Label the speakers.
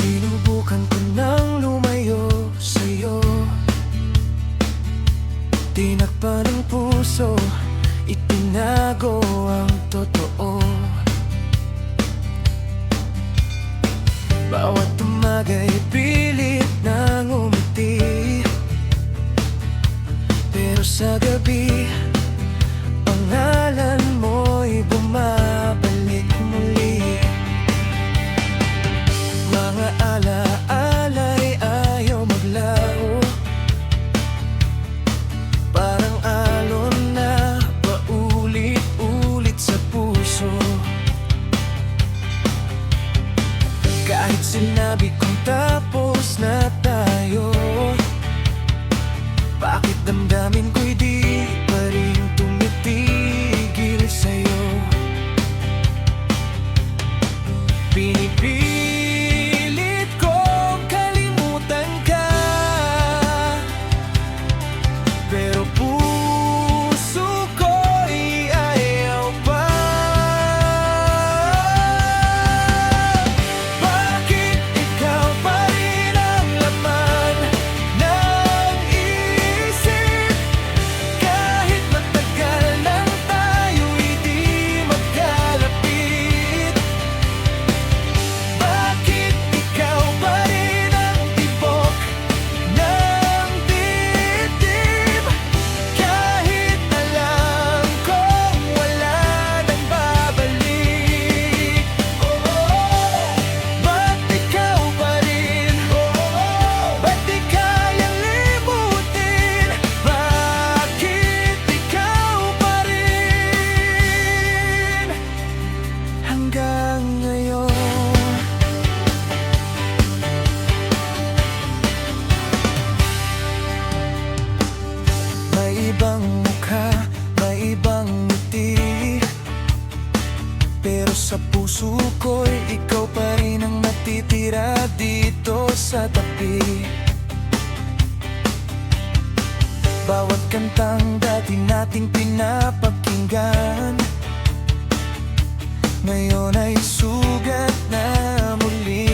Speaker 1: Sinubukan ko nang lumayo sa'yo, tinakpan ng puso, itinago ang totoo. Bawat umaga'y pilit nang umiti, pero sa gabi, pangalan mo'y bumabalik muli. Mga alaala'y ayaw maglaho, parang alon na paulit-ulit sa puso. Kahit sinabi kong tapos na tayo, bakit damdamin ko'y di pa rin tumitigil sa'yo? Pinipilit kong kalimutan ka, pero puso ko'y ayaw pa. Bakit ikaw pa rin ang laman ng isip? Kahit matagal nang tayo'y di magkalapit, bakit ikaw pa rin ang tibok ng dibdib? Kahit alam kong wala nang babalik, ba't ikaw pa rin? Ba't di kayang limutin? Bakit ikaw pa rin hanggang ngayon? May ibang mukha, may ibang ngiti, pero sa puso ko'y ikaw pa rin ang natitira dito sa tabi. Bawat kantang dati nating pinapakinggan, ngayon ay sugat na muli.